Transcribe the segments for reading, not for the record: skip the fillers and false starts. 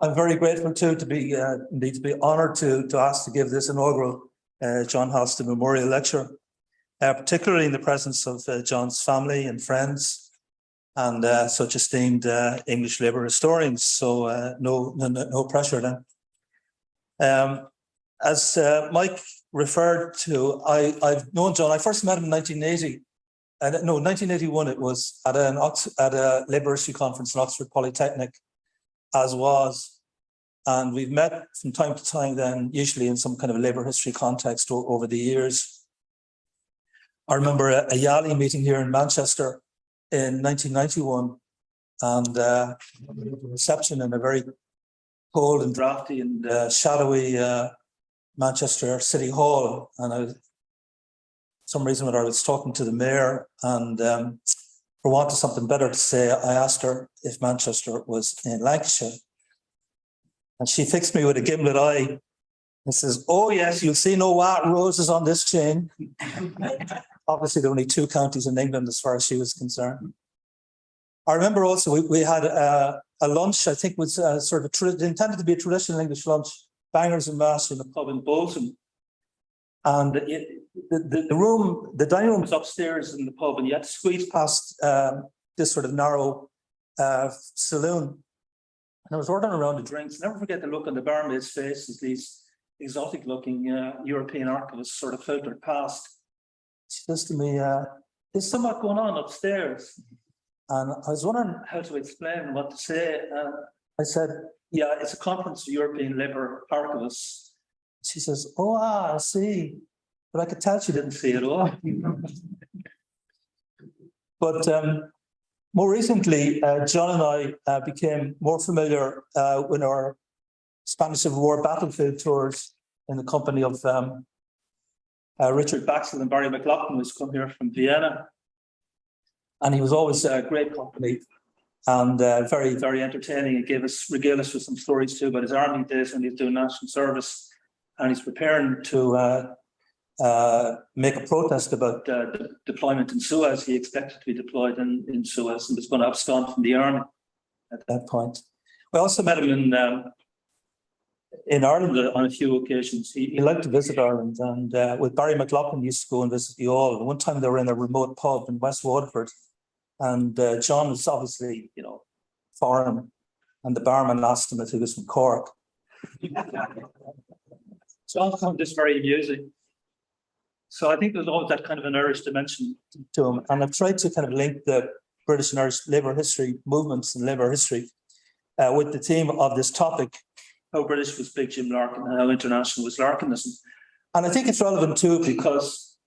I'm very grateful too to be indeed to be honoured to ask to give this inaugural John Halstead Memorial Lecture, particularly in the presence of John's family and friends and such esteemed English labour historians. So no pressure then. As Mike referred to, I've known John. I first met him in 1980. 1981 it was at a labour history conference in Oxford Polytechnic, and we've met from time to time then, usually in some kind of a labour history context over the years. I remember a YALI meeting here in Manchester in 1991, and a reception in a very cold and drafty and shadowy Manchester City Hall, and for some reason when I was talking to the mayor, and for want of something better to say, I asked her if Manchester was in Lancashire. And she fixed me with a gimlet eye and says, "Oh yes, you'll see no white roses on this chain." Obviously, there are only 2 counties in England as far as she was concerned. I remember also we had a lunch, I think was sort of intended to be a traditional English lunch, bangers and mash in a pub in Bolton. And the dining room was upstairs in the pub, and you had to squeeze past this sort of narrow saloon. And I was ordering around the drinks. Never forget the look on the barmaid's face as these exotic-looking European archivists sort of filtered past. She says to me, "There's somewhat going on upstairs." And I was wondering how to explain what to say. I said, "Yeah, it's a conference of European labour archivists." She says, "Oh, I see." But I could tell she didn't see it all. But more recently, John and I became more familiar with our Spanish Civil War battlefield tours in the company of Richard Baxel and Barry McLaughlin, who's come here from Vienna. And he was always a great company and very, very entertaining. He regaled us with some stories too about his army days when he was doing national service. And he's preparing to make a protest about deployment in Suez. He expected to be deployed in Suez and was going to abscond from the army at that point. We also met him in Ireland on a few occasions. He liked to visit Ireland, and with Barry McLaughlin he used to go and visit the All. One time they were in a remote pub in West Waterford, and John was obviously, foreign, and the barman asked him if he was from Cork. So I found this very amusing. So I think there's always that kind of an Irish dimension to him. And I've tried to kind of link the British and Irish labour history movements and labour history with the theme of this topic, how British was Big Jim Larkin and how international was Larkinism. And I think it's relevant too because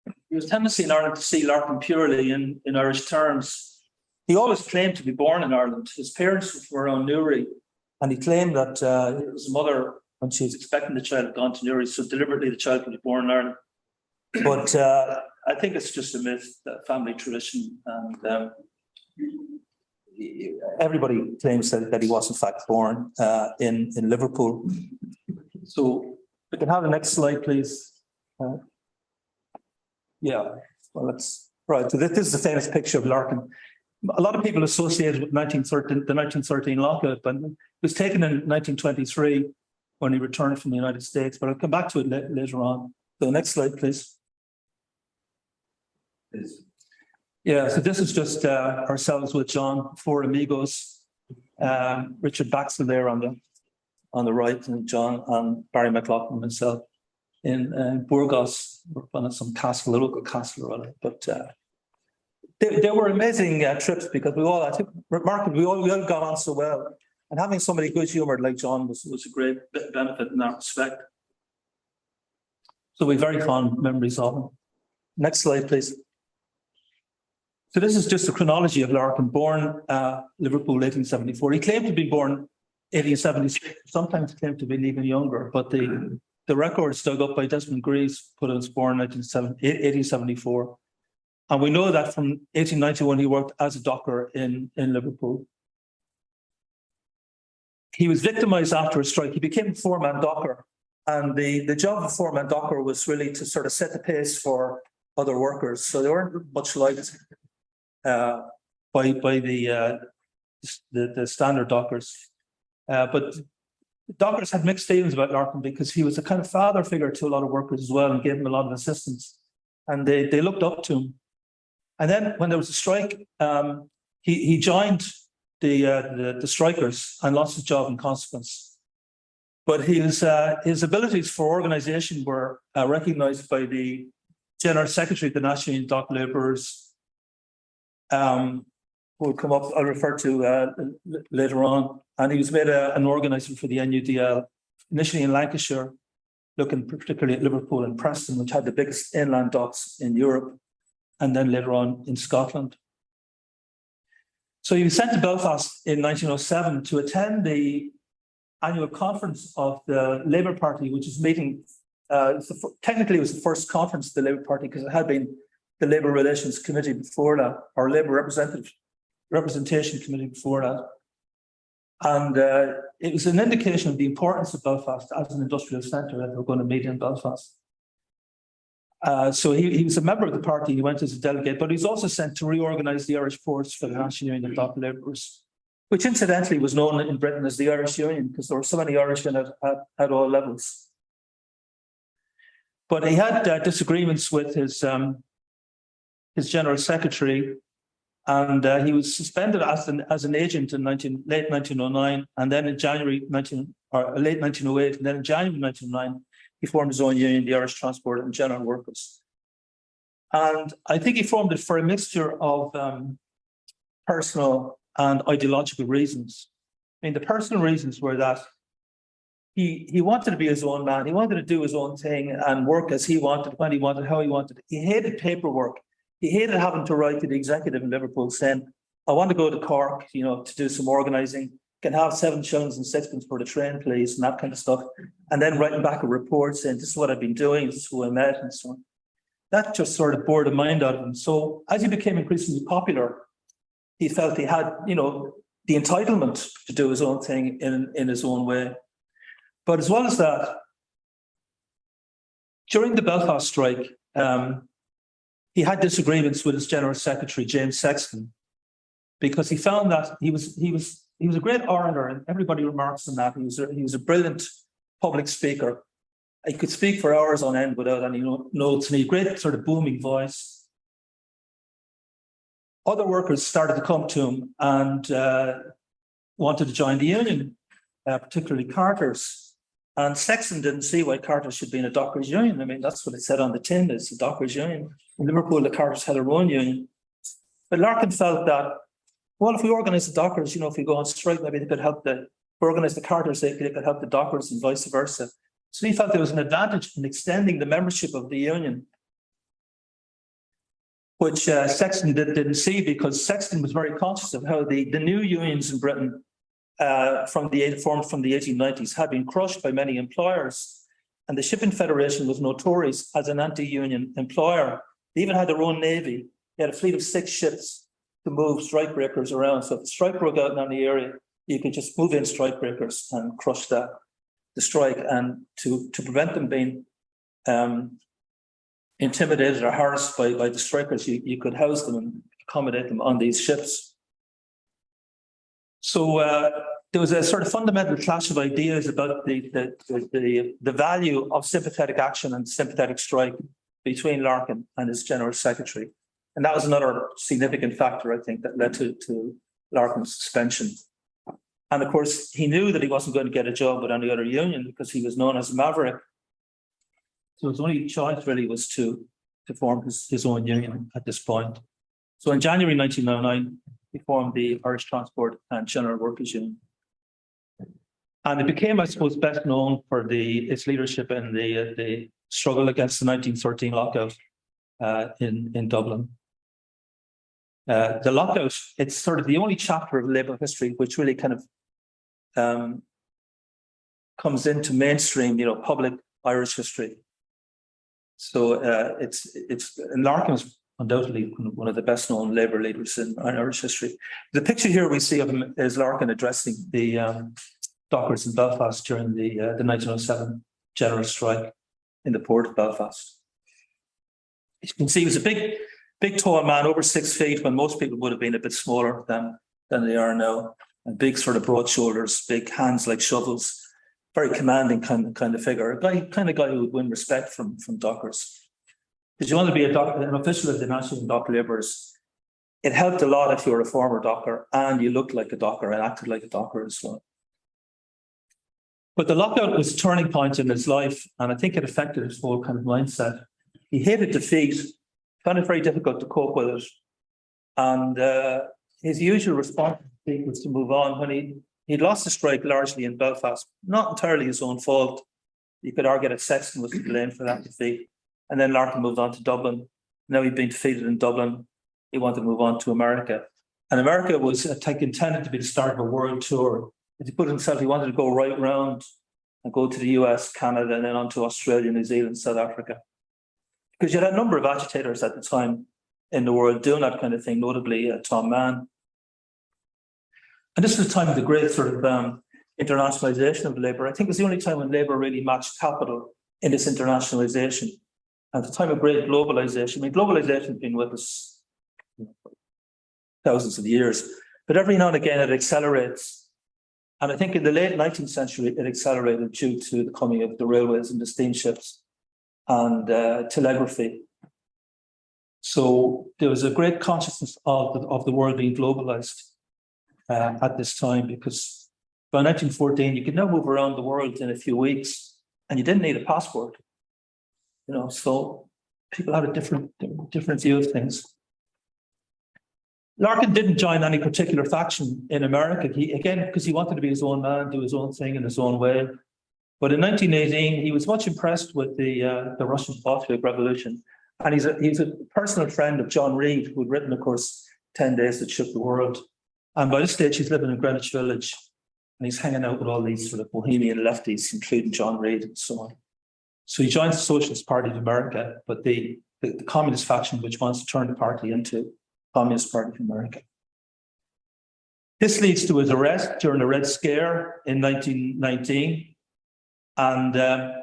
there was a tendency in Ireland to see Larkin purely in Irish terms. He always claimed to be born in Ireland. His parents were from around Newry, and he claimed that his mother, when she was expecting the child, had gone to Newry, so deliberately the child would be born in Ireland. But I think it's just a myth, a family tradition, and everybody claims that he was in fact born in Liverpool. So we can have the next slide, please. Yeah, well, that's right. So this is the famous picture of Larkin. A lot of people associated with the 1913 lockout, but it was taken in 1923 when he returned from the United States. But I'll come back to it later on. So next slide, please. Yeah, so this is just ourselves with John, 4 amigos, Richard Baxter there on the right, and John and Barry McLaughlin and myself in Burgos. We're on some castle, a local castle or whatever. But they were amazing trips because we all got on so well, and having somebody good humoured like John was a great benefit in that respect. So we have very fond memories of him. Next slide, please. So this is just a chronology of Larkin, born Liverpool, 1874. He claimed to be born 1876, sometimes claimed to be even younger, but the records dug up by Desmond Greaves put us born 1874. And we know that from 1891 he worked as a docker in Liverpool. He was victimised after a strike. He became a four-man docker. And the job of a four-man docker was really to sort of set the pace for other workers. So they weren't much liked by the standard dockers. But dockers had mixed feelings about Larkin because he was a kind of father figure to a lot of workers as well and gave them a lot of assistance. And they looked up to him. And then when there was a strike, he joined the strikers and lost his job in consequence. But his abilities for organisation were recognised by the General Secretary of the National Union of Dock Labourers, who will come up, I'll refer to later on. And he was made an organiser for the NUDL, initially in Lancashire, looking particularly at Liverpool and Preston, which had the biggest inland docks in Europe, and then later on in Scotland. So he was sent to Belfast in 1907 to attend the annual conference of the Labour Party, which is meeting, technically it was the first conference of the Labour Party because it had been the Labour Relations Committee before that, or Labour Representation Committee before that. And it was an indication of the importance of Belfast as an industrial centre that they were going to meet in Belfast. So he was a member of the party, he went as a delegate, but he was also sent to reorganise the Irish force for the National Union of Dock Labourers, which incidentally was known in Britain as the Irish Union because there were so many Irish in it at all levels. But he had disagreements with his General Secretary, and he was suspended as an agent in late 1909, and then in late 1908, and then in January 1909, he formed his own union, the Irish Transport and General Workers. And I think he formed it for a mixture of personal and ideological reasons. I mean, the personal reasons were that he wanted to be his own man. He wanted to do his own thing and work as he wanted, when he wanted, how he wanted. He hated paperwork. He hated having to write to the executive in Liverpool saying, I want to go to Cork, to do some organising. Can have 7 shillings and 6pence for the train, please, and that kind of stuff. And then writing back a report saying, this is what I've been doing, this is who I met, and so on. That just sort of bored the mind out of him. So as he became increasingly popular, he felt he had, the entitlement to do his own thing in his own way. But as well as that, during the Belfast strike, he had disagreements with his General Secretary, James Sexton, because he found that he was a great orator, and everybody remarks on that. He was a brilliant public speaker. He could speak for hours on end without any notes, and he had a great sort of booming voice. Other workers started to come to him and wanted to join the union, particularly carters. And Sexton didn't see why carters should be in a dockers' union. I mean, that's what it said on the tin, it's a dockers' union. In Liverpool, the carters had their own union. But Larkin felt that, well, if we organise the dockers, if we go on strike, maybe they could help organise the carters, they could help the dockers and vice versa. So he felt there was an advantage in extending the membership of the union, which Sexton didn't see, because Sexton was very conscious of how the new unions in Britain formed from the 1890s had been crushed by many employers. And the Shipping Federation was notorious as an anti-union employer. They even had their own navy. They had a fleet of 6 ships to move strikebreakers around. So if the strike broke out in any area, you could just move in strikebreakers and crush the strike. And to prevent them being intimidated or harassed by the strikers, you could house them and accommodate them on these ships. So there was a sort of fundamental clash of ideas about the value of sympathetic action and sympathetic strike between Larkin and his General Secretary. And that was another significant factor, I think, that led to Larkin's suspension. And of course, he knew that he wasn't going to get a job with any other union because he was known as a maverick. So his only choice really was to form his own union at this point. So in January 1909, he formed the Irish Transport and General Workers Union. And it became, I suppose, best known for its leadership in the struggle against the 1913 lockout in Dublin. The lockout, it's sort of the only chapter of Labour history which really kind of comes into mainstream, public Irish history. So and Larkin was undoubtedly one of the best known Labour leaders in Irish history. The picture here we see of him is Larkin addressing the dockers in Belfast during the 1907 general strike in the port of Belfast. You can see he was a big tall man, over 6 feet, when most people would have been a bit smaller than they are now. big sort of broad shoulders, big hands like shovels, very commanding kind of figure, a guy who would win respect from dockers. Because you want to be an official of the National Dock Labourers, it helped a lot if you were a former docker and you looked like a docker and acted like a docker as well. But the lockout was a turning point in his life, and I think it affected his whole kind of mindset. He hated defeat, found it very difficult to cope with it. And his usual response was to move on. When he'd lost the strike largely in Belfast, not entirely his own fault. You could argue that Sexton was to blame for that defeat. And then Larkin moved on to Dublin. Now he'd been defeated in Dublin. He wanted to move on to America. And America was, I think, intended to be the start of a world tour. If he put himself, he wanted to go right round and go to the US, Canada, and then on to Australia, New Zealand, South Africa. Because you had a number of agitators at the time in the world doing that kind of thing, notably Tom Mann. And this was the time of the great sort of internationalization of labour. I think it was the only time when labour really matched capital in this internationalization. At the time of great globalization, I mean, globalization has been with us thousands of years, but every now and again it accelerates. And I think in the late 19th century, it accelerated due to the coming of the railways and the steamships and telegraphy. So there was a great consciousness of the world being globalized at this time, because by 1914, you could now move around the world in a few weeks and you didn't need a passport. You know, so people had a different view of things. Larkin didn't join any particular faction in America, because he wanted to be his own man, do his own thing in his own way. But in 1918, he was much impressed with the Russian Bolshevik Revolution. And he's a personal friend of John Reed, who'd written, of course, 10 Days That Shook the World. And by this stage, he's living in Greenwich Village, and he's hanging out with all these sort of bohemian lefties, including John Reed and so on. So he joins the Socialist Party of America, but the communist faction, which wants to turn the party into Communist Party of America. This leads to his arrest during the Red Scare in 1919. And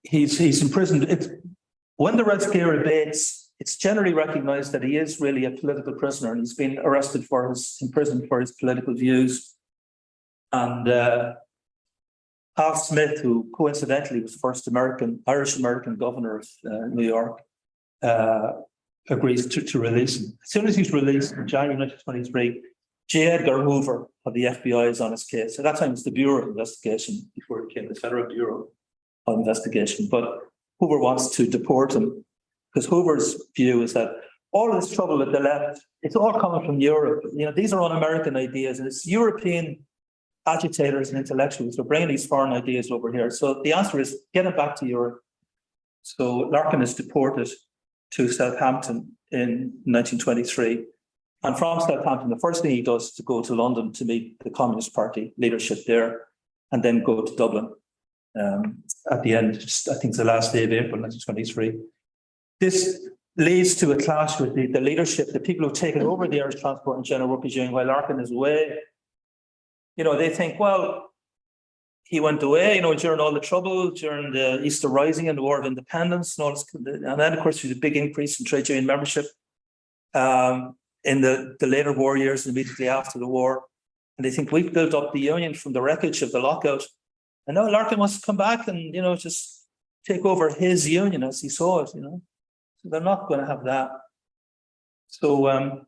he's imprisoned. When the Red Scare abates, it's generally recognized that he is really a political prisoner, and he's been imprisoned for his political views. And Hal Smith, who coincidentally was the first Irish-American governor of New York, agrees to release him. As soon as he's released in January 1923, J. Edgar Hoover of the FBI is on his case. At that time, it's the Bureau of Investigation before it became the Federal Bureau of Investigation. But Hoover wants to deport him because Hoover's view is that all of this trouble with the left, it's all coming from Europe. You know, these are un-American ideas, and it's European agitators and intellectuals who are bringing these foreign ideas over here. So the answer is get it back to Europe. So Larkin is deported to Southampton in 1923. And from Southampton, the first thing he does is to go to London to meet the Communist Party leadership there, and then go to Dublin at the end, I think it's the last day of April 1923. This leads to a clash with the leadership, the people who've taken over the Irish Transport and General Workers Union while Larkin is away. You know, they think, well, he went away, you know, during all the trouble, during the Easter Rising and the War of Independence, and all this. And then, of course, there's a big increase in trade union membership in the later war years, immediately after the war. And they think we've built up the union from the wreckage of the lockout. And now Larkin wants to come back and, you know, just take over his union as he saw it, you know. So they're not going to have that. So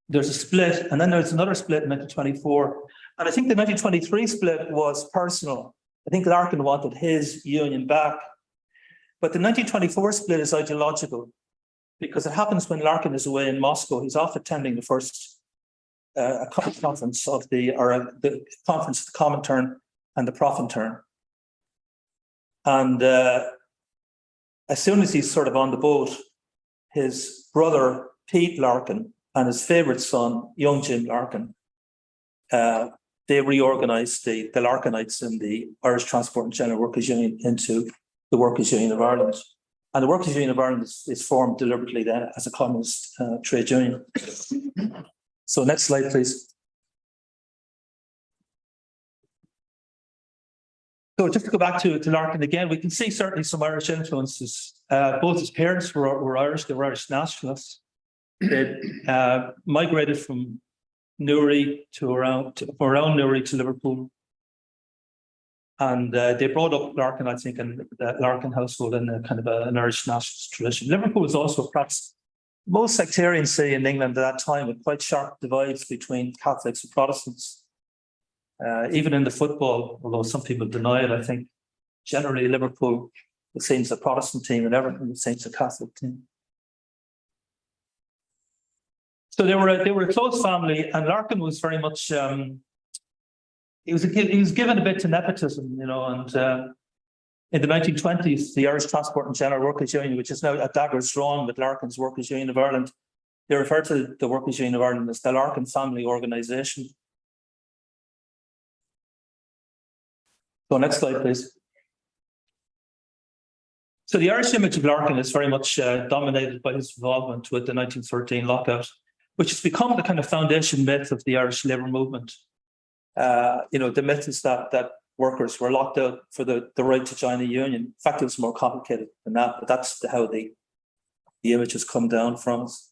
there's a split, and then there's another split in 1924. And I think the 1923 split was personal. I think Larkin wanted his union back. But the 1924 split is ideological, because it happens when Larkin is away in Moscow. He's off attending the first conference of the conference of the Comintern and the Profintern. And as soon as he's sort of on the boat, his brother, Pete Larkin, and his favourite son, young Jim Larkin, they reorganised the Larkinites in the Irish Transport and General Workers Union into the Workers' Union of Ireland. And the Workers' Union of Ireland is formed deliberately then as a communist trade union. So next slide, please. So just to go back to Larkin again, we can see certainly some Irish influences. Both his parents were Irish, they were Irish nationalists. They migrated from Newry to around Newry to Liverpool. And they brought up Larkin, I think, in the Larkin household in a kind of an Irish nationalist tradition. Liverpool was also perhaps most sectarian city in England at that time, with quite sharp divides between Catholics and Protestants. Even in the football, although some people deny it, I think generally Liverpool was seen as a Protestant team and Everton was seen as a Catholic team. So they were a close family, and Larkin was very much he was given a bit to nepotism, and in the 1920s, the Irish Transport and General Workers' Union, which is now at daggers drawn with Larkin's Workers' Union of Ireland, they refer to the Workers' Union of Ireland as the Larkin family organisation. So next slide, please. So the Irish image of Larkin is very much dominated by his involvement with the 1913 lockout, which has become the kind of foundation myth of the Irish labour movement. The myth is that workers were locked out for the right to join a union. In fact, it was more complicated than that, but that's how the image has come down from us.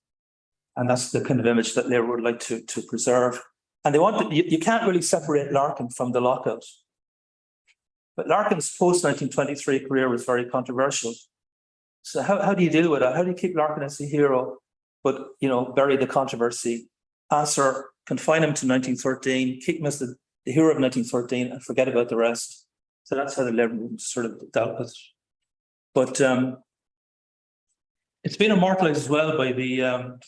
And that's the kind of image that Labour would like to preserve. And they want you can't really separate Larkin from the lockout. But Larkin's post-1923 career was very controversial. So how do you deal with it? How do you keep Larkin as a hero, but bury the controversy? Answer: confine him to 1913, keep him as the hero of 1913, and forget about the rest. So that's how the Labour movement sort of dealt with it. But it's been immortalised as well by the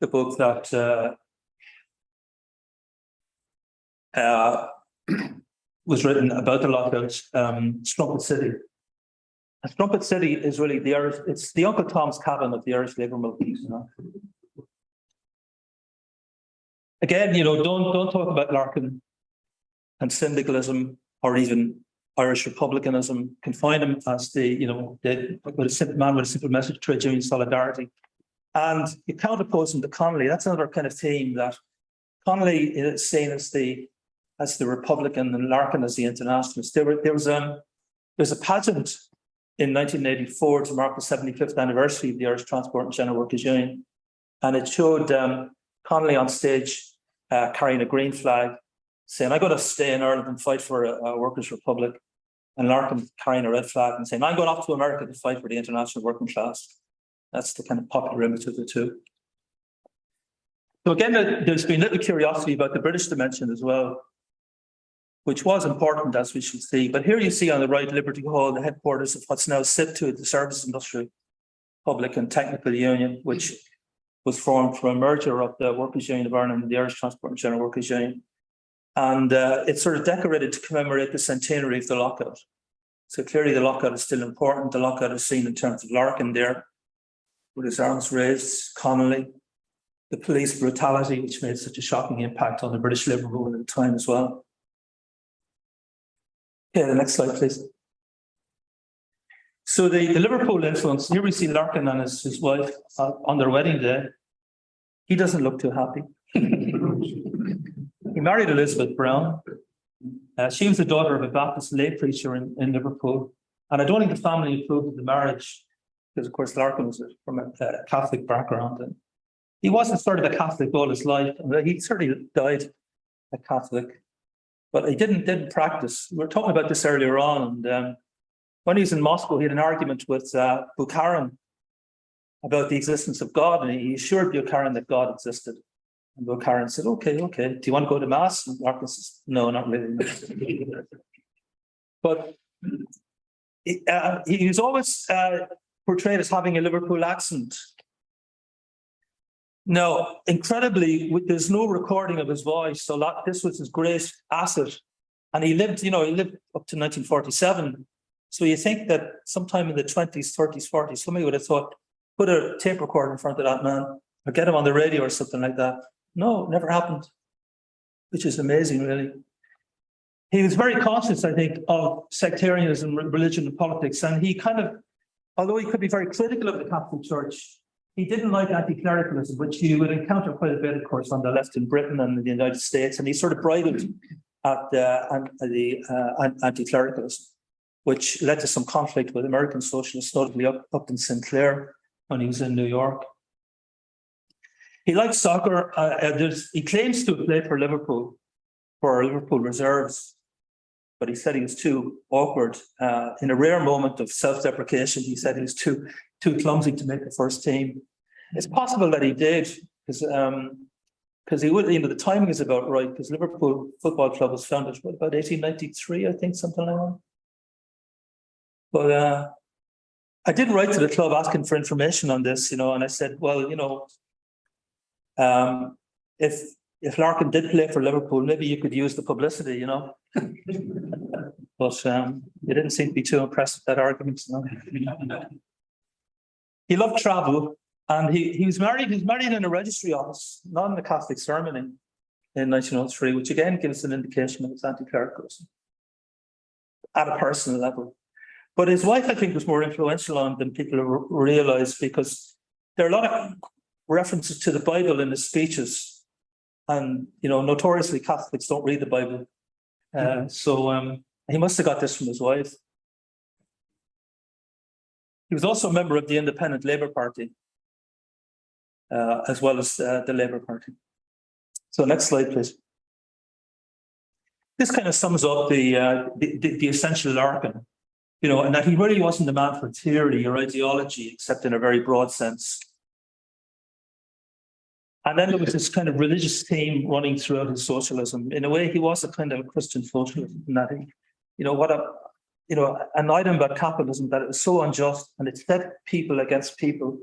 book that was written about the lockouts, Strumpet City. And Strumpet City is really it's the Uncle Tom's Cabin of the Irish labour movement. Again, don't talk about Larkin and syndicalism or even Irish republicanism. Confine him as with a simple man with a simple message: trade union solidarity. And you counterpose him to Connolly. That's another kind of theme, that Connolly is seen as the Republican and Larkin as the internationalist. There's a pageant in 1984 to mark the 75th anniversary of the Irish Transport and General Workers' Union, and it showed Connolly on stage carrying a green flag, saying, "I'm going to stay in Ireland and fight for a workers' republic," and Larkin carrying a red flag and saying, "I'm going off to America to fight for the international working class." That's the kind of popular image of the two. So again, there's been little curiosity about the British dimension as well, which was important, as we shall see. But here you see on the right Liberty Hall, the headquarters of what's now SIPTU, the Service Industrial Public and Technical Union, which was formed from a merger of the Workers' Union of Ireland and the Irish Transport and General Workers' Union. And it's sort of decorated to commemorate the centenary of the lockout. So clearly the lockout is still important. The lockout is seen in terms of Larkin there, with his arms raised, Connolly, the police brutality, which made such a shocking impact on the British labour movement at the time as well. Okay, the next slide, please. So the Liverpool influence, here we see Larkin and his wife on their wedding day. He doesn't look too happy. He married Elizabeth Brown. She was the daughter of a Baptist lay preacher in Liverpool. And I don't think the family approved of the marriage, because of course Larkin was from a Catholic background. And he wasn't sort of a Catholic all his life. He certainly died a Catholic, but he didn't practice. We were talking about this earlier on. And when he was in Moscow, he had an argument with Bukharin about the existence of God, and he assured Bukharin that God existed. And Bukharin said, okay, do you want to go to Mass? And Larkin says, no, not really. But he was always portrayed as having a Liverpool accent. Now, incredibly, there's no recording of his voice, so this was his great asset. And he lived up to 1947. So you think that sometime in the 20s, 30s, 40s, somebody would have thought, put a tape recorder in front of that man, or get him on the radio or something like that. No, it never happened, which is amazing, really. He was very conscious, I think, of sectarianism, religion and politics. And he kind of, although he could be very critical of the Catholic Church, he didn't like anti-clericalism, which you would encounter quite a bit, of course, on the left in Britain and in the United States. And he sort of bridled at the anti-clericalism, which led to some conflict with American socialists, notably Upton Sinclair, when he was in New York. He likes soccer. He claims to have played for Liverpool reserves, but he said he was too awkward. In a rare moment of self-deprecation, he said he was too clumsy to make the first team. It's possible that he did, because he would, the timing is about right, because Liverpool Football Club was founded about 1893, I think, something like that. But I did write to the club asking for information on this, and I said, well, if Larkin did play for Liverpool, maybe you could use the publicity, But they didn't seem to be too impressed with that argument. He loved travel, and he was married. He was married in a registry office, not in a Catholic ceremony, in 1903, which again gives an indication of his anti-clericalism at a personal level. But his wife, I think, was more influential on than people realise, because there are a lot of references to the Bible in his speeches, and notoriously Catholics don't read the Bible, so he must have got this from his wife. He was also a member of the Independent Labour Party, as well as the Labour Party. So next slide, please. This kind of sums up the essential Larkin, and that he really wasn't a man for theory or ideology, except in a very broad sense. And then there was this kind of religious theme running throughout his socialism. In a way, he was a kind of a Christian socialist, in that an item about capitalism that it was so unjust and it set people against people.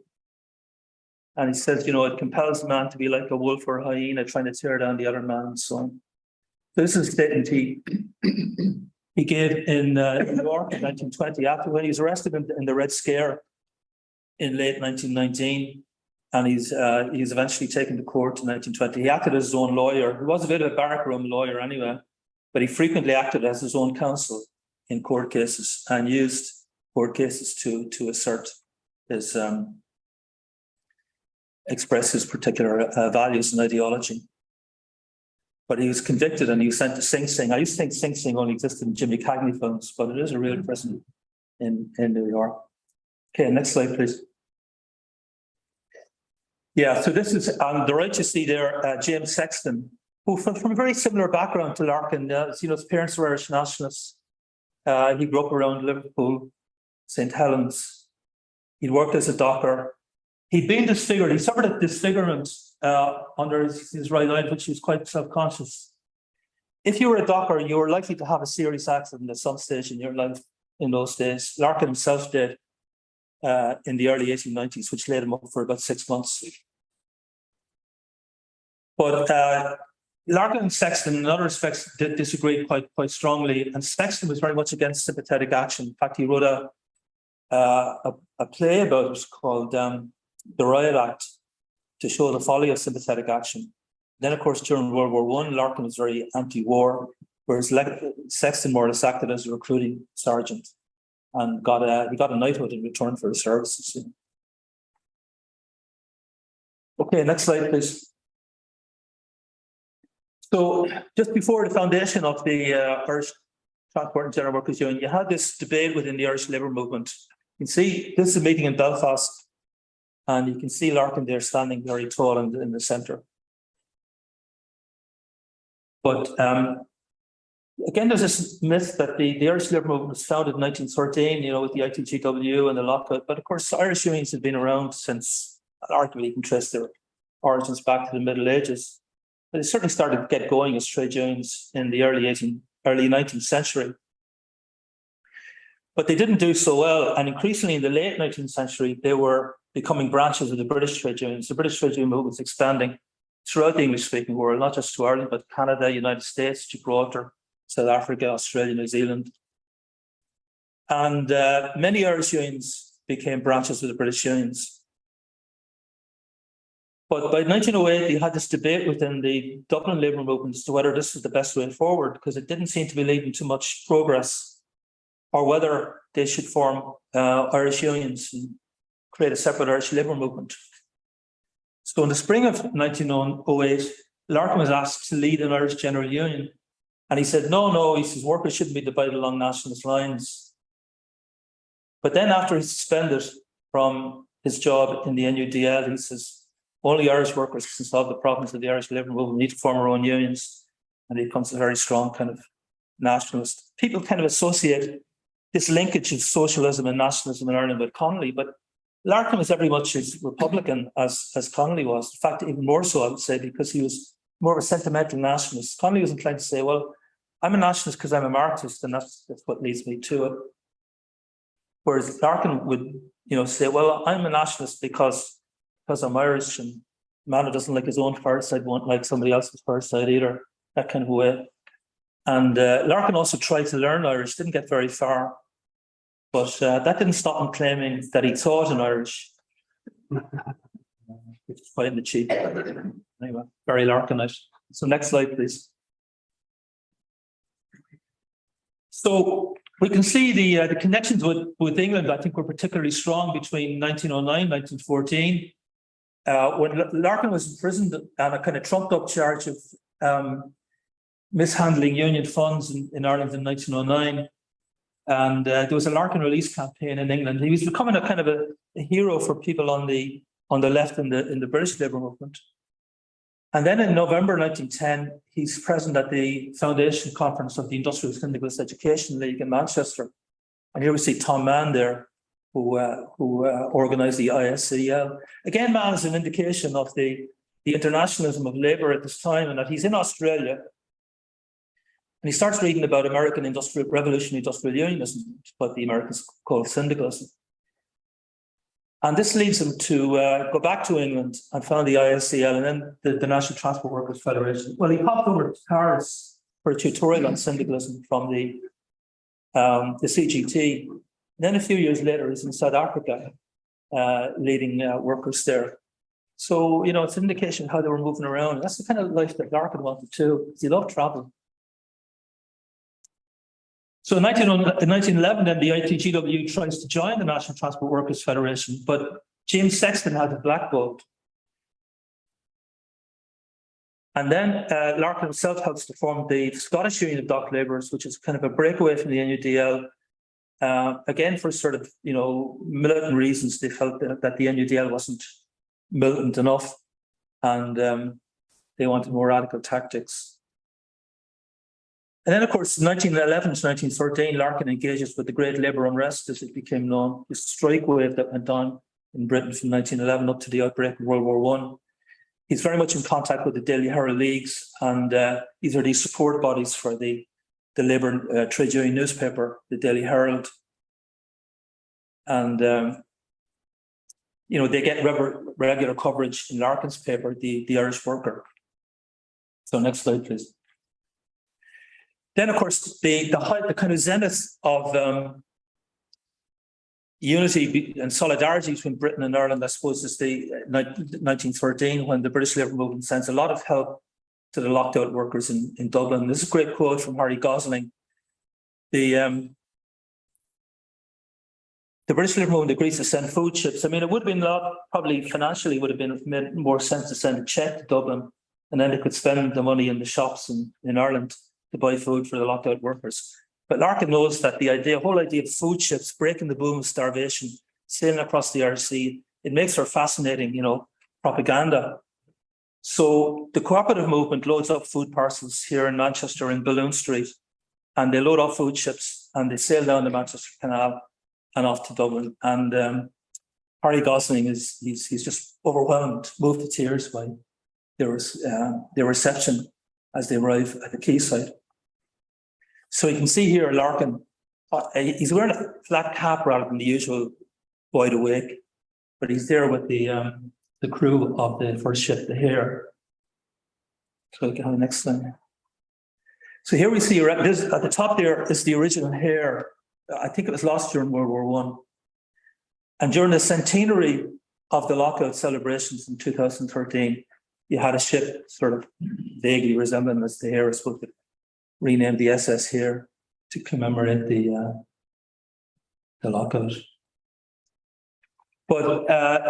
And he says, it compels a man to be like a wolf or a hyena trying to tear down the other man and so on. This is a statement he gave in New York in 1920, after when he was arrested in the Red Scare in late 1919. And he's eventually taken to court in 1920. He acted as his own lawyer. He was a bit of a barrackroom lawyer anyway, but he frequently acted as his own counsel in court cases and used court cases to assert his express his particular values and ideology. But he was convicted and he was sent to Sing Sing. I used to think Sing Sing only existed in Jimmy Cagney films, but it is a real prison in New York. Okay, next slide, please. Yeah, so this is on the right. You see there James Sexton, who from a very similar background to Larkin. His parents were Irish nationalists. He grew up around Liverpool, St. Helens. He'd worked as a docker. He'd been disfigured. He suffered a disfigurement under his right eye, which he was quite self-conscious. If you were a docker, you were likely to have a serious accident at some stage in your life in those days. Larkin himself did in the early 1890s, which laid him up for about 6 months. But Larkin and Sexton, in other respects, disagreed quite strongly, and Sexton was very much against sympathetic action. In fact, he wrote a play about it called The Riot Act, to show the folly of sympathetic action. Then, of course, during World War I, Larkin was very anti-war, whereas Sexton more or less acted as a recruiting sergeant and he got a knighthood in return for his services. Okay, next slide, please. So just before the foundation of the Irish Transport and General Workers Union, you had this debate within the Irish Labour movement. You can see this is a meeting in Belfast, and you can see Larkin there standing very tall in the centre. But again, there's this myth that the Irish Labour movement was founded in 1913, with the ITGW and the lockout. But of course, Irish unions had been around since, arguably, you can trace their origins back to the Middle Ages. But they certainly started to get going as trade unions in the early 19th century. But they didn't do so well. And increasingly in the late 19th century, they were becoming branches of the British trade unions. The British trade union movement was expanding throughout the English-speaking world, not just to Ireland, but Canada, United States, Gibraltar, South Africa, Australia, New Zealand. And many Irish unions became branches of the British unions. But by 1908, you had this debate within the Dublin labour movement as to whether this was the best way forward, because it didn't seem to be leading to much progress, or whether they should form Irish unions and create a separate Irish labour movement. So in the spring of 1908, Larkin was asked to lead an Irish general union. And he said, no, he says, workers shouldn't be divided along nationalist lines. But then after he's suspended from his job in the NUDL, he says, only Irish workers can solve the problems of the Irish labour movement. We need to form our own unions. And he becomes a very strong kind of nationalist. People kind of associate this linkage of socialism and nationalism in Ireland with Connolly, but Larkin was every much as Republican as Connolly was. In fact, even more so, I would say, because he was more of a sentimental nationalist. Connolly was inclined to say, well, I'm a nationalist because I'm a Marxist, and that's what leads me to it. Whereas Larkin would, say, well, I'm a nationalist because I'm Irish, and a man who doesn't like his own fireside won't like somebody else's fireside either, that kind of way. And Larkin also tried to learn Irish, didn't get very far, but that didn't stop him claiming that he thought in Irish, which is quite in the cheap. Anyway, very Larkinite. So next slide, please. So we can see the connections with England, I think, were particularly strong between 1909 1914. When Larkin was imprisoned on a kind of trumped-up charge of mishandling union funds in Ireland in 1909. And there was a Larkin release campaign in England. He was becoming a kind of a hero for people on the left in the British Labour movement. And then in November 1910, he's present at the foundation conference of the Industrial Syndicalist Education League in Manchester. And here we see Tom Mann there, who organised the ISCL. Again, Mann is an indication of the internationalism of labour at this time, and that he's in Australia. And he starts reading about American revolutionary industrial unionism, what the Americans call syndicalism. And this leads him to go back to England and found the ISCL and then the National Transport Workers Federation. Well, he popped over to Paris for a tutorial on syndicalism from the CGT. And then a few years later, he's in South Africa leading workers there. So, it's an indication of how they were moving around. That's the kind of life that Larkin wanted too, because he loved travel. So in 1911, then the ITGW tries to join the National Transport Workers Federation, but James Sexton had a black vote. And then Larkin himself helps to form the Scottish Union of Dock Labourers, which is kind of a breakaway from the NUDL. Again, for sort of, militant reasons, they felt that the NUDL wasn't militant enough, and they wanted more radical tactics. And then, of course, 1911 to 1913, Larkin engages with the Great Labour Unrest, as it became known, this strike wave that went on in Britain from 1911 up to the outbreak of World War I. He's very much in contact with the Daily Herald Leagues, and these are the support bodies for the Labour trade union newspaper, the Daily Herald. And, they get regular coverage in Larkin's paper, the Irish Worker. So next slide, please. Then, of course, the kind of zenith of unity and solidarity between Britain and Ireland, I suppose, is the 1913, when the British Labour movement sends a lot of help to the locked out workers in Dublin. This is a great quote from Harry Gosling. The British Labour movement agrees to send food chips. I mean, it would have been probably financially would have been made more sense to send a cheque to Dublin, and then they could spend the money in the shops in Ireland to buy food for the locked out workers. But Larkin knows that the whole idea of food ships breaking the boom of starvation, sailing across the Irish Sea, it makes for fascinating, propaganda. So the cooperative movement loads up food parcels here in Manchester in Balloon Street, and they load up food ships and they sail down the Manchester Canal and off to Dublin. And Harry Gosling he's just overwhelmed, moved to tears by their reception as they arrive at the quayside. So you can see here Larkin, he's wearing a flat cap rather than the usual wide awake, but he's there with the crew of the first ship, the Hare. So we can have the next slide. So here we see at the top there is the original Hare. I think it was lost during World War I. And during the centenary of the lockout celebrations in 2013, you had a ship sort of vaguely resembling as the Hare, supposed to rename the SS Hare to commemorate the lockout. But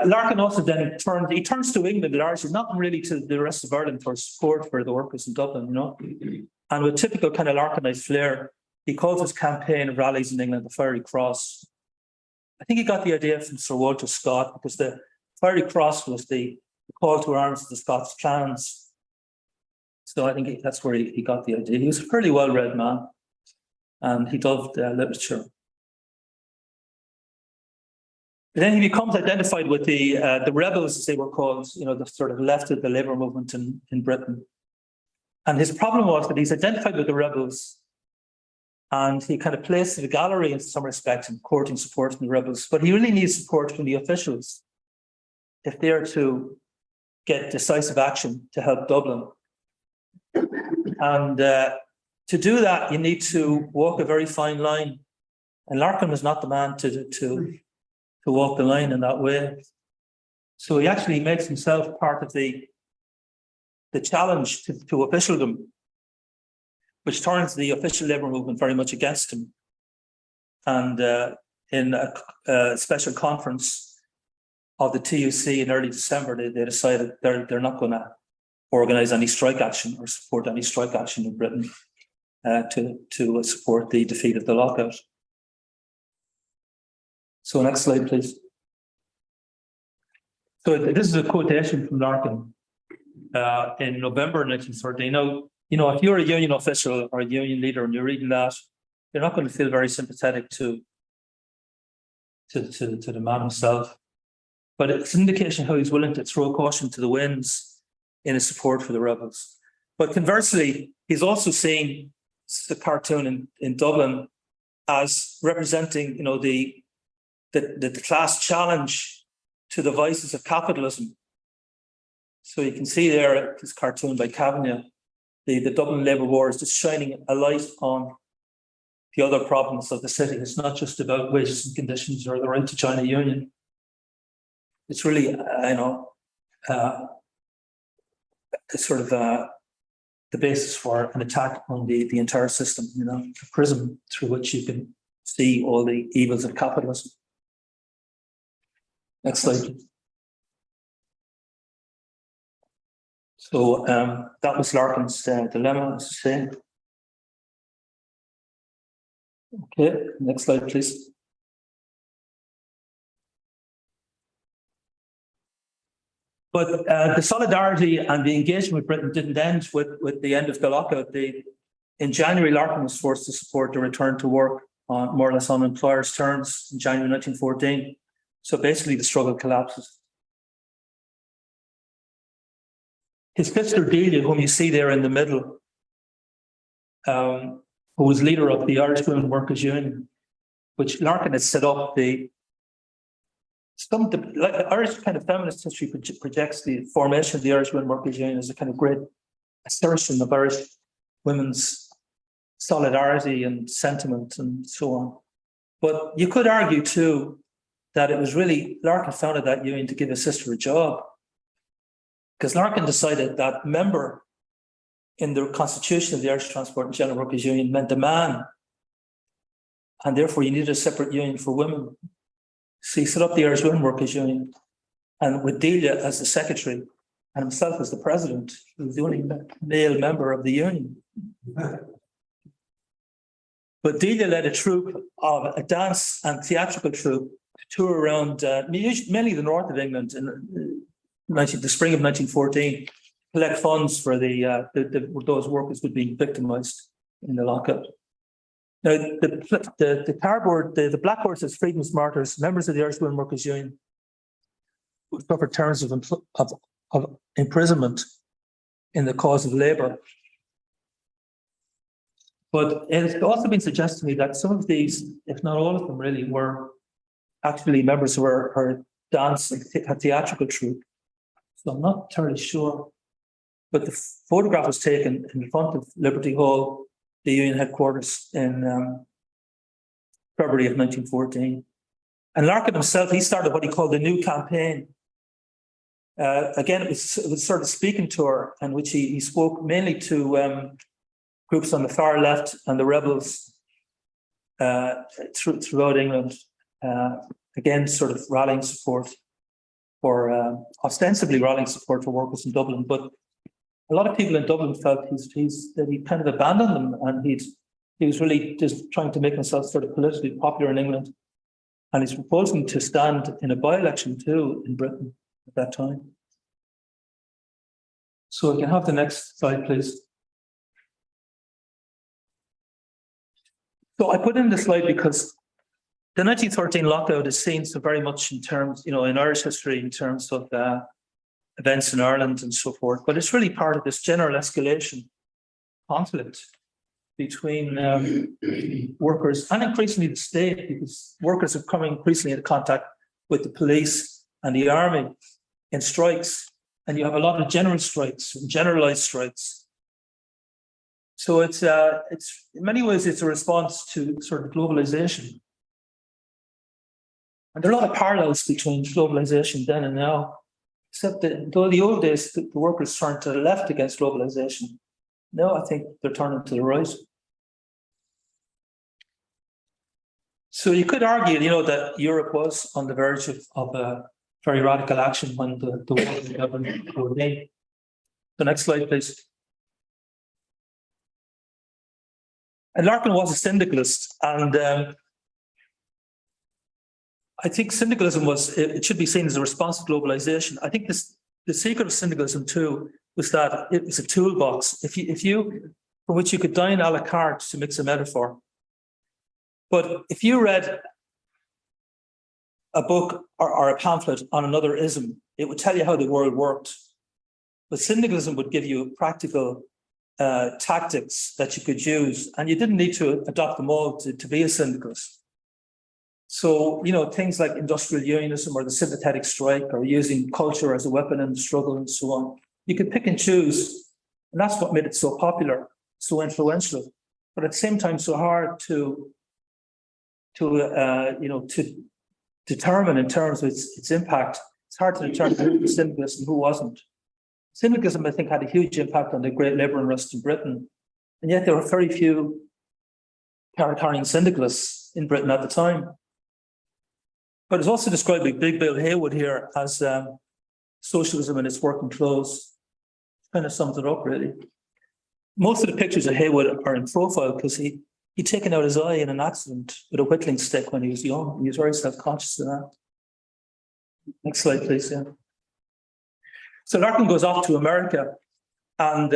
Larkin also then turns to England largely, not really to the rest of Ireland, for support for the workers in Dublin, And with typical kind of Larkinite flair, he calls his campaign of rallies in England the Fiery Cross. I think he got the idea from Sir Walter Scott, because the Fiery Cross was the call to arms of the Scots clans. So I think that's where he got the idea. He was a fairly well-read man, and he loved literature. But then he becomes identified with the rebels, as they were called, the sort of left of the labour movement in Britain. And his problem was that he's identified with the rebels, and he kind of plays the gallery in some respects in courting support from the rebels, but he really needs support from the officials if they're to get decisive action to help Dublin. And to do that, you need to walk a very fine line. And Larkin was not the man to walk the line in that way. So he actually makes himself part of the challenge to officialdom, which turns the official labour movement very much against him. And in a special conference of the TUC in early December, they decided they're not going to organise any strike action or support any strike action in Britain to support the defeat of the lockout. So next slide, please. So this is a quotation from Larkin in November 1913. Now, if you're a union official or a union leader and you're reading that, you're not going to feel very sympathetic to the man himself. But it's an indication how he's willing to throw caution to the winds in his support for the rebels. But conversely, he's also seen the cartoon in Dublin as representing, the class challenge to the vices of capitalism. So you can see there this cartoon by Kavanagh, the Dublin labour war is just shining a light on the other problems of the city. It's not just about wages and conditions or the right to join a union. It's really, sort of the basis for an attack on the entire system, a prism through which you can see all the evils of capitalism. Next slide. So that was Larkin's dilemma, as I say. Okay, next slide, please. But the solidarity and the engagement with Britain didn't end with the end of the lockout. In January, Larkin was forced to support the return to work on more or less on employers' terms in January 1914. So basically, the struggle collapses. His sister Delia, whom you see there in the middle, who was leader of the Irish Women Workers' Union, which Larkin had set up. Irish kind of feminist history projects the formation of the Irish Women Workers' Union as a kind of great assertion of Irish women's solidarity and sentiment and so on. But you could argue too that it was really Larkin founded that union to give his sister a job, because Larkin decided that member in the constitution of the Irish Transport and General Workers' Union meant a man, and therefore you needed a separate union for women. So he set up the Irish Women Workers' Union, and with Delia as the secretary and himself as the president, he was the only male member of the union. But Delia led a troupe of a dance and theatrical troupe to tour around mainly the north of England in the spring of 1914, collect funds for those workers who'd been victimised in the lockout. Now, the cardboard, the blackboard says freedom's martyrs, members of the Irish Women Workers' Union, who suffered terms of imprisonment in the cause of labour. But it's also been suggested to me that some of these, if not all of them really, were actually members of our dance and theatrical troupe. So I'm not entirely sure. But the photograph was taken in front of Liberty Hall, the union headquarters, in February of 1914. And Larkin himself, he started what he called the New Campaign. Again, it was sort of speaking tour, in which he spoke mainly to groups on the far left and the rebels throughout England. Again, sort of rallying support for, ostensibly rallying support for workers in Dublin. But a lot of people in Dublin felt that he kind of abandoned them, and he was really just trying to make himself sort of politically popular in England. And he's proposing to stand in a by-election too in Britain at that time. So we can have the next slide, please. So I put in this slide because the 1913 lockout is seen so very much in terms, in Irish history, in terms of events in Ireland and so forth, but it's really part of this general escalation conflict between workers and increasingly the state, because workers are coming increasingly into contact with the police and the army in strikes, and you have a lot of general strikes and generalized strikes. So it's in many ways it's a response to sort of globalization. And there are a lot of parallels between globalization then and now, except that though the old days the workers turned to the left against globalization, now I think they're turning to the right. So you could argue, that Europe was on the verge of a very radical action when the war was governed. The next slide, please. And Larkin was a syndicalist, and I think syndicalism it should be seen as a response to globalization. I think the secret of syndicalism too was that it was a toolbox, from which you could dine a la carte, to mix a metaphor. But if you read a book or a pamphlet on another ism, it would tell you how the world worked. But syndicalism would give you practical tactics that you could use, and you didn't need to adopt them all to be a syndicalist. So, things like industrial unionism or the sympathetic strike, or using culture as a weapon in the struggle and so on, you could pick and choose, and that's what made it so popular, so influential, but at the same time so hard to determine in terms of its impact. It's hard to determine who was syndicalist and who wasn't. Syndicalism, I think, had a huge impact on the great labour unrest in Britain, and yet there were very few card-carrying syndicalists in Britain at the time. But it's also described by Big Bill Haywood here as socialism in its working clothes. Kind of sums it up, really. Most of the pictures of Haywood are in profile because he'd taken out his eye in an accident with a whittling stick when he was young. He was very self-conscious of that. Next slide, please. Yeah. So Larkin goes off to America, and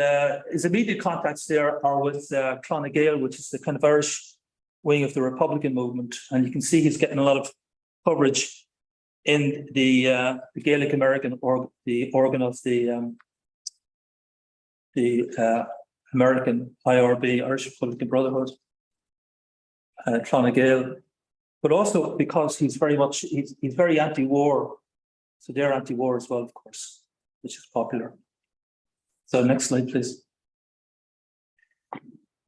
his immediate contacts there are with Clonagh Gael, which is the kind of Irish wing of the Republican movement. And you can see he's getting a lot of coverage in the Gaelic American, or the organ of the American IRB, Irish Republican Brotherhood, Clonagh Gael, but also because he's very anti-war. So they're anti-war as well, of course, which is popular. So next slide, please.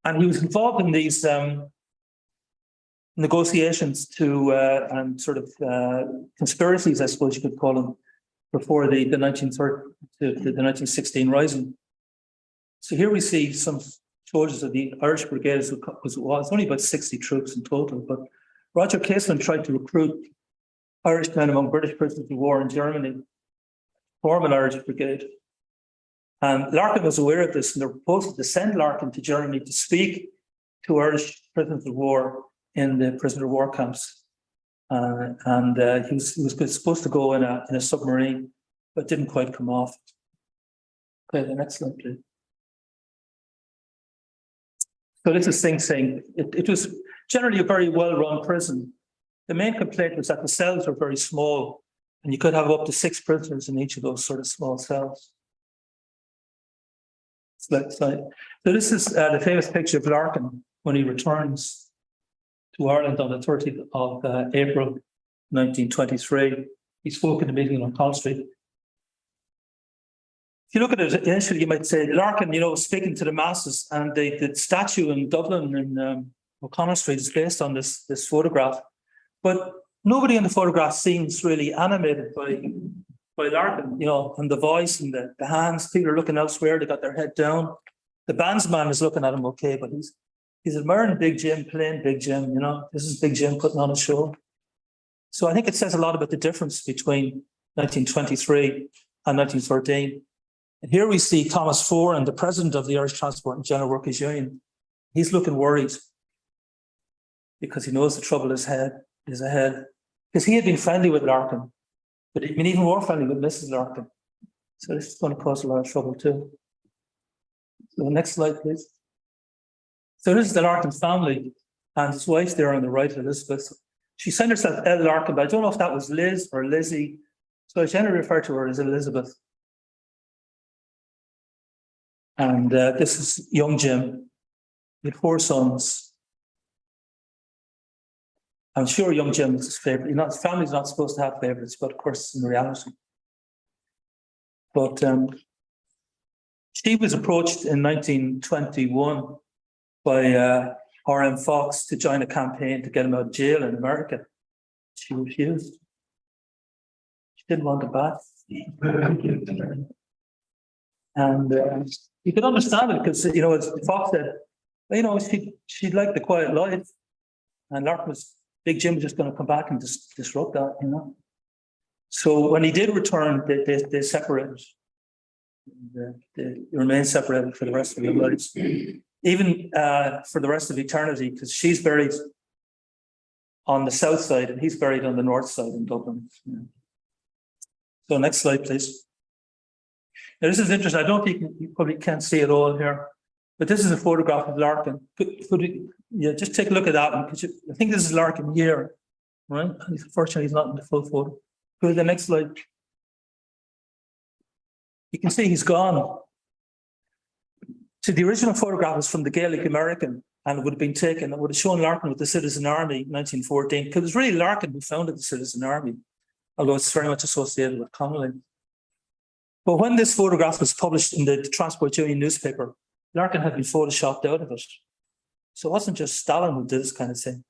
And he was involved in these negotiations and sort of conspiracies, I suppose you could call them, before the 1916 Rising. So here we see some soldiers of the Irish Brigade. It was only about 60 troops in total, but Roger Casement tried to recruit Irishmen among British prisoners of war in Germany to form an Irish Brigade. And Larkin was aware of this, and they proposed to send Larkin to Germany to speak to Irish prisoners of war in the prisoner of war camps. He was supposed to go in a submarine, but didn't quite come off. Okay, the next slide, please. So this is Sing Sing. It was generally a very well-run prison. The main complaint was that the cells were very small, and you could have up to 6 prisoners in each of those sort of small cells. Slide. So this is the famous picture of Larkin when he returns to Ireland on the 30th of April 1923. He spoke in a meeting on Hall Street. If you look at it initially, you might say Larkin, speaking to the masses, and the statue in Dublin in O'Connell Street is based on this photograph. But nobody in the photograph seems really animated by Larkin, and the voice and the hands. People are looking elsewhere, they got their head down. The bandsman is looking at him okay, but he's admiring Big Jim, playing Big Jim, This is Big Jim putting on a show. So I think it says a lot about the difference between 1923 and 1913. And here we see Thomas Foran, the president of the Irish Transport and General Workers Union. He's looking worried because he knows the trouble is ahead. Because he had been friendly with Larkin, but he'd been even more friendly with Mrs. Larkin. So this is going to cause a lot of trouble too. So next slide, please. So this is the Larkin family, and his wife there on the right, Elizabeth. She signed herself L. Larkin, but I don't know if that was Liz or Lizzie. So I generally refer to her as Elizabeth. And this is young Jim with 4 sons. I'm sure young Jim is his favourite. His family's not supposed to have favourites, but of course, in reality. But she was approached in 1921 by R.M. Fox to join a campaign to get him out of jail in America. She refused. She didn't want it back. And you could understand it because, as Fox said, she'd like the quiet life. And Big Jim was just going to come back and disrupt that, So when he did return, they separated. They remained separated for the rest of their lives. Even for the rest of eternity, because she's buried on the south side and he's buried on the north side in Dublin. So next slide, please. Now, this is interesting. I don't think you probably can't see it all here, but this is a photograph of Larkin. Just take a look at that one. I think this is Larkin here, right? Unfortunately, he's not in the full photo. Go to the next slide. You can see he's gone. So the original photograph is from the Gaelic American, and it would have shown Larkin with the Citizen Army in 1914, because it was really Larkin who founded the Citizen Army, although it's very much associated with Connolly. But when this photograph was published in the Transport Union newspaper, Larkin had been photoshopped out of it. So it wasn't just Stalin who did this kind of thing.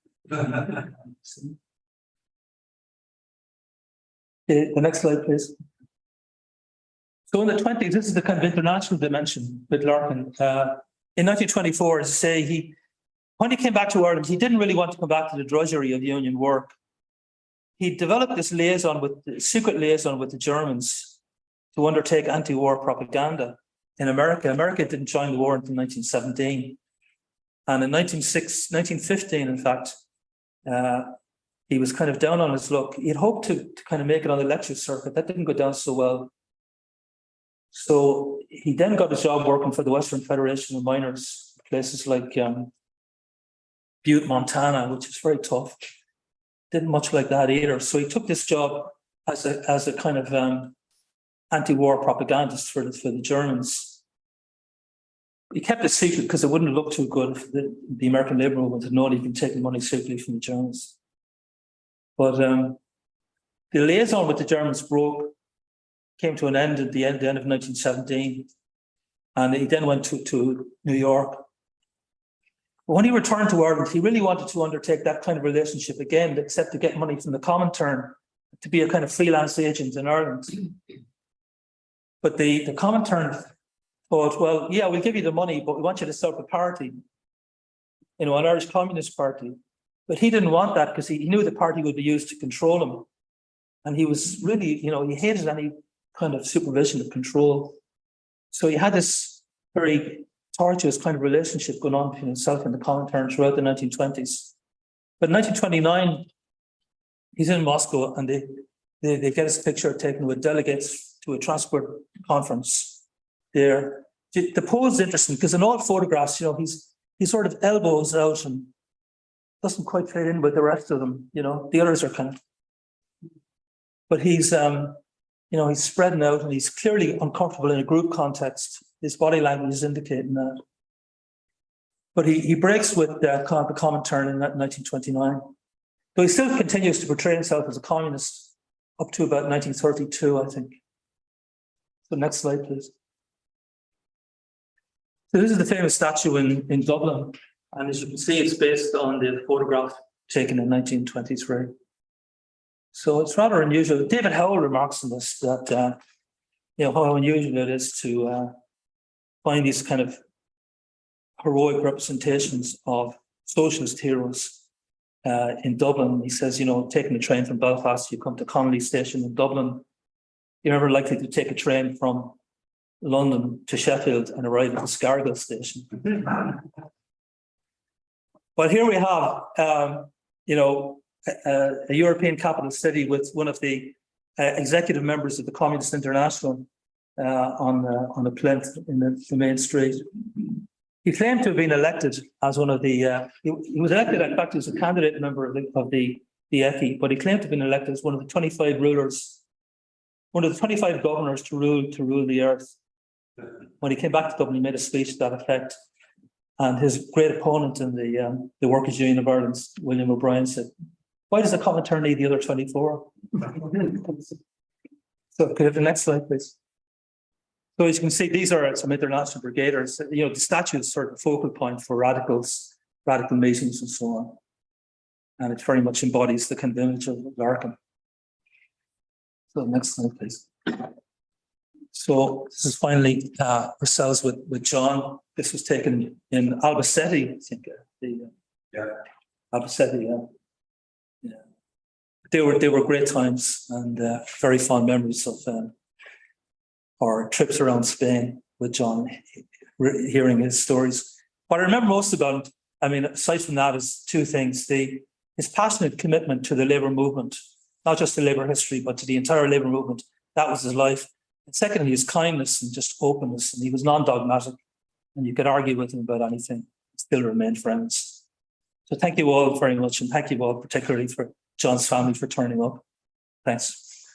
Okay, the next slide, please. So in the 20s, this is the kind of international dimension with Larkin. In 1924, as I say, when he came back to Ireland, he didn't really want to come back to the drudgery of union work. He developed this secret liaison with the Germans to undertake anti-war propaganda in America. America didn't join the war until 1917. And in 1915, in fact, he was kind of down on his luck. He had hoped to kind of make it on the lecture circuit. That didn't go down so well. So he then got a job working for the Western Federation of Miners, places like Butte, Montana, which is very tough. Didn't much like that either. So he took this job as a kind of anti-war propagandist for the Germans. He kept it secret because it wouldn't look too good if the American Labour Movement had known he'd been taking money secretly from the Germans. But the liaison with the Germans came to an end at the end of 1917, and he then went to New York. But when he returned to Ireland, he really wanted to undertake that kind of relationship again, except to get money from the Comintern, to be a kind of freelance agent in Ireland. But the Comintern thought, well, yeah, we'll give you the money, but we want you to set up a party, an Irish Communist Party. But he didn't want that because he knew the party would be used to control him. And he was really, he hated any kind of supervision of control. So he had this very tortuous kind of relationship going on between himself and the Comintern throughout the 1920s. But in 1929, he's in Moscow and they get his picture taken with delegates to a transport conference there. The pose is interesting because in all photographs, he sort of elbows out and doesn't quite fit in with the rest of them. The others are kind of, but he's he's spreading out and he's clearly uncomfortable in a group context. His body language is indicating that. But he breaks with the Comintern in 1929. Though he still continues to portray himself as a communist up to about 1932, I think. So next slide, please. So this is the famous statue in Dublin. And as you can see, it's based on the photograph taken in 1923. So it's rather unusual. David Howell remarks on this, that how unusual it is to find these kind of heroic representations of socialist heroes in Dublin. He says, taking a train from Belfast, you come to Connolly Station in Dublin. You're never likely to take a train from London to Sheffield and arrive at the Scargill Station. But here we have, a European capital city with one of the executive members of the Communist International, on the plinth in the main street. He claimed to have been elected as one of the. He was elected. In fact, he was a candidate member of the EFE, but he claimed to have been elected as one of the 25 rulers, one of the 25 governors to rule the earth. When he came back to Dublin, he made a speech to that effect. And his great opponent in the Workers' Union of Ireland, William O'Brien, said, "Why does the Comintern need the other 24? So could you have the next slide, please? So as you can see, these are some international brigaders. You know, the statue is sort of a focal point for radicals, radical meetings and so on. And it very much embodies the kind of image of Larkin. So next slide, please. So this is finally ourselves with John. This was taken in Albacete, I think. Albacete, yeah. They were great times and very fond memories of our trips around Spain with John, hearing his stories. What I remember most about him, I mean, aside from that, is two things: his passionate commitment to the labour movement, not just to labour history, but to the entire labour movement. That was his life. And secondly, his kindness and just openness. And he was non-dogmatic, and you could argue with him about anything, still remain friends. So thank you all very much, and thank you all particularly for John's family for turning up. Thanks.